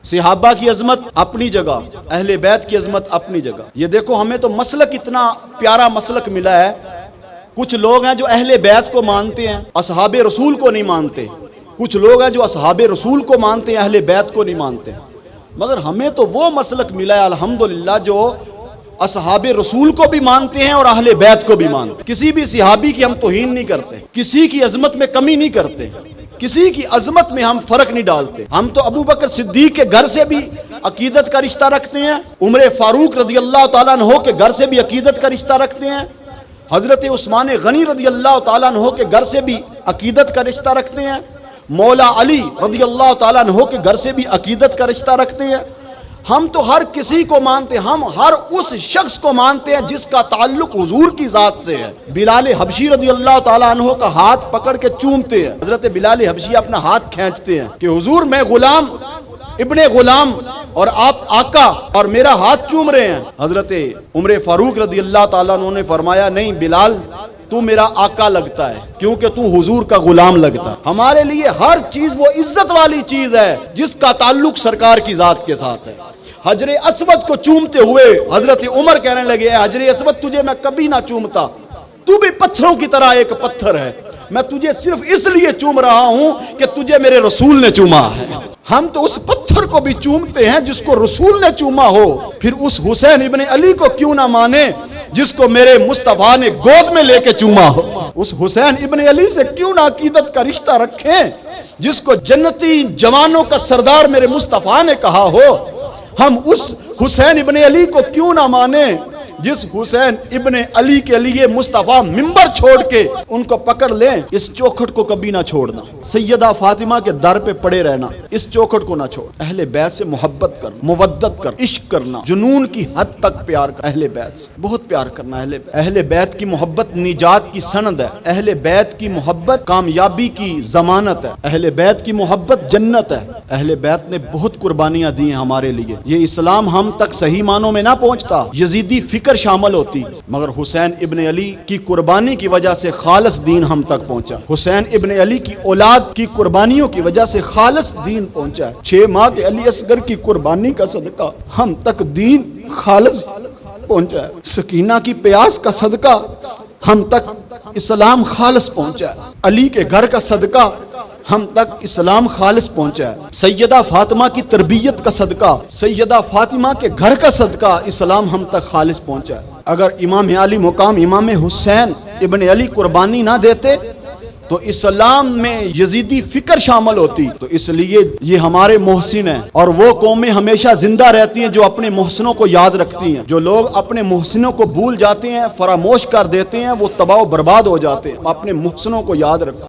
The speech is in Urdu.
صحابہ کی عظمت اپنی جگہ، اہل بیت کی عظمت اپنی جگہ۔ یہ دیکھو ہمیں تو مسلک اتنا پیارا مسلک ملا ہے، کچھ لوگ ہیں جو اہل بیت کو مانتے ہیں، اصحاب رسول کو نہیں مانتے، کچھ لوگ ہیں جو اصحاب رسول کو مانتے ہیں، اہل بیت کو نہیں مانتے، مگر ہمیں تو وہ مسلک ملا ہے الحمدللہ جو اصحاب رسول کو بھی مانتے ہیں اور اہل بیت کو بھی مانتے ہیں۔ کسی بھی صحابی کی ہم توہین نہیں کرتے، کسی کی عظمت میں کمی نہیں کرتے، کسی کی عظمت میں ہم فرق نہیں ڈالتے۔ ہم تو ابو بکر صدیق کے گھر سے بھی عقیدت کا رشتہ رکھتے ہیں، عمر فاروق رضی اللہ تعالیٰ عنہ کے گھر سے بھی عقیدت کا رشتہ رکھتے ہیں، حضرت عثمان غنی رضی اللہ تعالیٰ عنہ کے گھر سے بھی عقیدت کا رشتہ رکھتے ہیں، مولا علی رضی اللہ تعالیٰ عنہ کے گھر سے بھی عقیدت کا رشتہ رکھتے ہیں۔ ہم تو ہر کسی کو مانتے ہیں، ہم ہر اس شخص کو مانتے ہیں جس کا تعلق حضور کی ذات سے ہے۔ بلال حبشی رضی اللہ تعالیٰ عنہ کا ہاتھ پکڑ کے چومتے ہیں، حضرت بلال حبشی اپنا ہاتھ کھینچتے ہیں کہ حضور میں غلام ابن غلام اور آپ آقا اور میرا ہاتھ چوم رہے ہیں۔ حضرت عمر فاروق رضی اللہ تعالیٰ عنہ نے فرمایا نہیں بلال، تو میرا آقا لگتا ہے کیونکہ تو حضور کا غلام لگتا ہے۔ ہمارے لیے ہر چیز وہ عزت والی چیز ہے جس کا تعلق سرکار کی ذات کے ساتھ ہے۔ حجر اسود کو چومتے ہوئے حضرت عمر کہنے لگے اے حجر اسود تجھے میں کبھی نہ چومتا، تو بھی پتھروں کی طرح ایک پتھر ہے، میں تجھے صرف اس لیے چوم رہا ہوں کہ تجھے میرے رسول نے چوما ہے۔ ہم تو اس پتھر کو بھی چومتے ہیں جس کو رسول نے چوما ہو، پھر اس حسین ابن علی کو کیوں نہ مانے جس کو میرے مصطفیٰ نے گود میں لے کے چوما ہو؟ اس حسین ابن علی سے کیوں نہ عقیدت کا رشتہ رکھیں جس کو جنتی جوانوں کا سردار میرے مصطفیٰ نے کہا ہو؟ ہم اس حسین ابن علی کو کیوں نہ مانیں جس حسین ابن علی کے لیے مصطفیٰ منبر چھوڑ کے ان کو پکڑ لیں؟ اس چوکھٹ کو کبھی نہ چھوڑنا، سیدہ فاطمہ کے در پہ پڑے رہنا، اس چوکھٹ کو نہ چھوڑ۔ اہل بیت سے محبت کر، مودت کر، عشق کرنا، جنون کی حد تک پیار کر، اہل بیت سے بہت پیار کرنا۔ اہل بیت کی محبت نجات کی سند ہے، اہل بیت کی محبت کامیابی کی ضمانت ہے، اہل بیت کی محبت جنت ہے۔ اہل بیت نے بہت قربانیاں دی ہیں ہمارے لیے، یہ اسلام ہم تک صحیح معنوں میں نہ پہنچتا، یزیدی فکر شامل ہوتی، مگر حسین ابن علی کی قربانی کی وجہ سے خالص دین ہم تک پہنچا۔ حسین ابن علی کی اولاد کی قربانیوں کی وجہ سے خالص دین پہنچا ہے۔ 6 ماہ کے علی اصغر کی قربانی کا صدقہ ہم تک دین خالص پہنچا ہے۔ سکینہ کی پیاس کا صدقہ ہم تک اسلام خالص پہنچا ہے۔ علی کے گھر کا صدقہ ہم تک اسلام خالص پہنچا ہے۔ سیدہ فاطمہ کی تربیت کا صدقہ، سیدہ فاطمہ کے گھر کا صدقہ اسلام ہم تک خالص پہنچا ہے۔ اگر امام علی مقام امام حسین ابن علی قربانی نہ دیتے تو اسلام میں یزیدی فکر شامل ہوتی، تو اس لیے یہ ہمارے محسن ہیں، اور وہ قومیں ہمیشہ زندہ رہتی ہیں جو اپنے محسنوں کو یاد رکھتی ہیں۔ جو لوگ اپنے محسنوں کو بھول جاتے ہیں، فراموش کر دیتے ہیں، وہ تباہ و برباد ہو جاتے ہیں۔ اپنے محسنوں کو یاد رکھو۔